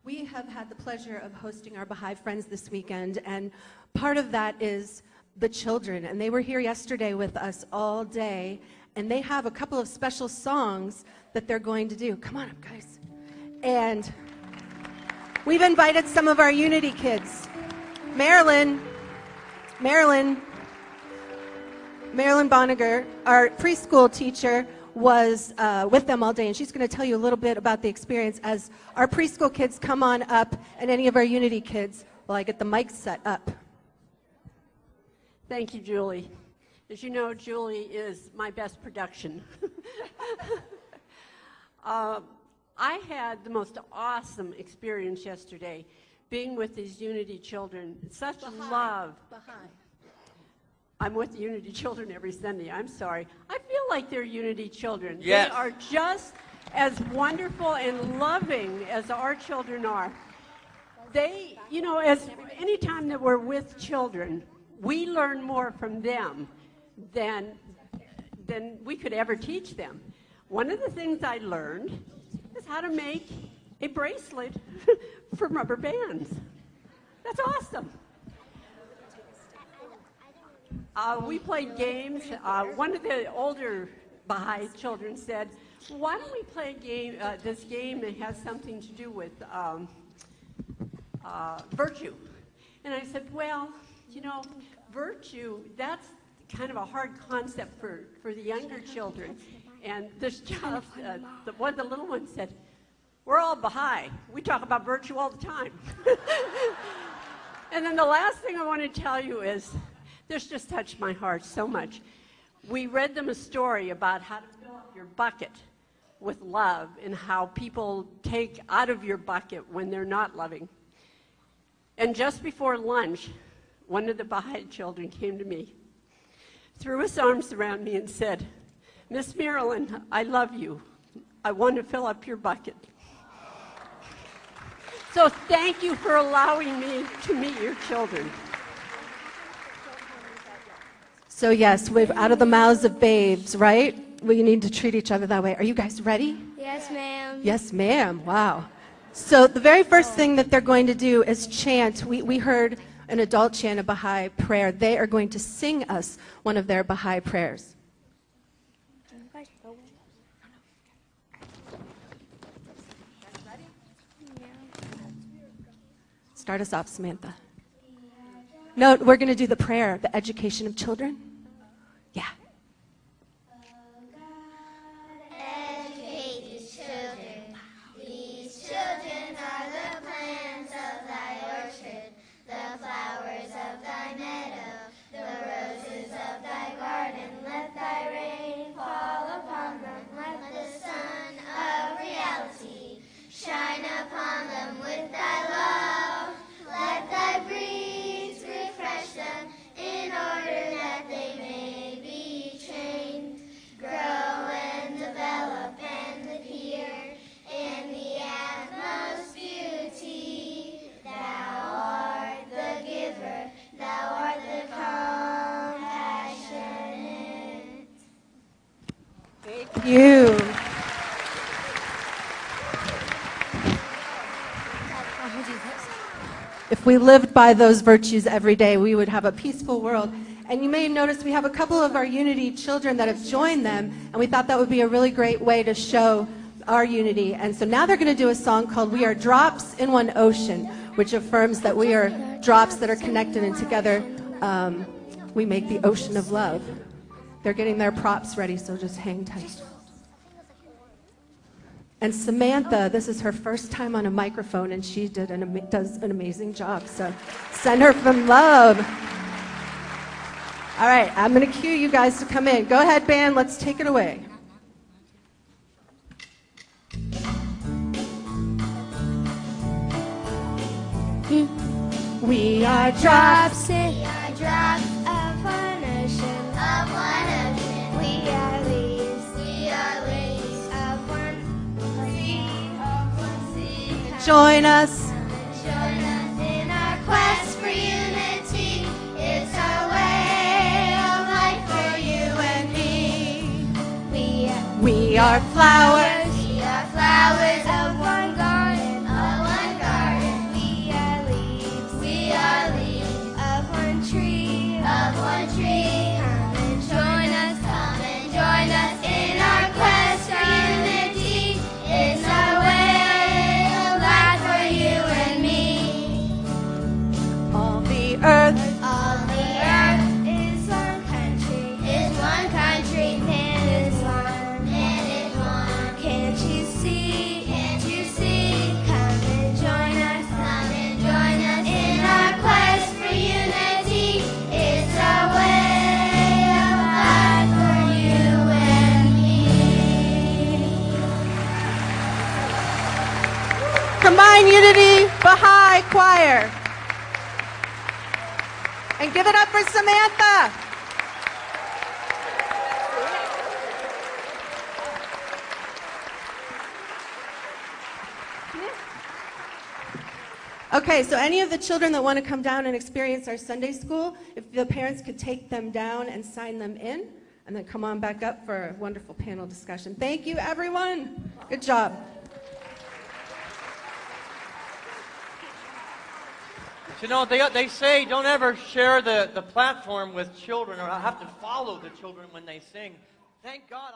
We have had the pleasure of hosting our Baha'i friends this weekend, and part of that is the children. And they were here yesterday with us all day, and they have a couple of special songs that they're going to do. Come on up, guys. And we've invited some of our Unity kids. Marilyn Boniger, our preschool teacher, was with them all day, and she's going to tell you a little bit about the experience as our preschool kids come on up, and any of our Unity kids while I get the mic set up. Thank you, Julie. As you know, Julie is my best production. I had the most awesome experience yesterday being with these Unity children. Such love. Baha'i. I'm with the Unity children every Sunday. I'm sorry. I feel like they're Unity children. Yes. They are just as wonderful and loving as our children are. They, you know, as anytime that we're with children, we learn more from them than we could ever teach them. One of the things I learned is how to make a bracelet from rubber bands. That's awesome. We played games. One of the older Baha'i children said, why don't we play a game, this game that has something to do with virtue? And I said, well, you know, virtue, that's kind of a hard concept for the younger children. And this child, one of the little ones said, we're all Baha'i. We talk about virtue all the time. And then the last thing I want to tell you is, this just touched my heart so much. We read them a story about how to fill up your bucket with love and how people take out of your bucket when they're not loving. And just before lunch, one of the Baha'i children came to me, threw his arms around me and said, Miss Marilyn, I love you. I want to fill up your bucket. So thank you for allowing me to meet your children. So yes, we're out of the mouths of babes, right? We need to treat each other that way. Are you guys ready? Yes, ma'am. Yes, ma'am. Wow. So the very first thing that they're going to do is chant. We heard an adult chant a Baha'i prayer. They are going to sing us one of their Baha'i prayers. Start us off, Samantha. No, we're going to do the prayer, the education of children. Yeah. Educate these children. These children are the plants of thy orchard, the flowers of thy meadow, the roses of thy garden. Let thy rain fall upon them. Let the sun of reality shine upon them with thy love. Let thy breeze refresh them in order that they may be trained, grow and develop and appear in the utmost beauty. Thou art the giver, thou art the compassionate. Thank you. If we lived by those virtues every day, we would have a peaceful world. And you may have noticed we have a couple of our Unity children that have joined them, and we thought that would be a really great way to show our unity. And so now they're going to do a song called We Are Drops in One Ocean, which affirms that we are drops that are connected, and together we make the ocean of love. They're getting their props ready, so just hang tight. And Samantha, this is her first time on a microphone, and she does an amazing job. So send her some love. All right, I'm going to cue you guys to come in. Go ahead, band. Let's take it away. We are drops. We are drops of one ocean. Of one ocean. We are leaves. We are leaves of one sea. Of one sea. Join us. Join us in our quest for unity. It's our way of life for you and me. We are flowers. We are flowers of one garden. Of one garden. Combined Unity Baha'i Choir. And give it up for Samantha. Okay, so any of the children that want to come down and experience our Sunday school, if the parents could take them down and sign them in, and then come on back up for a wonderful panel discussion. Thank you, everyone. Good job. You know, they say don't ever share the platform with children or have to follow the children when they sing. Thank God.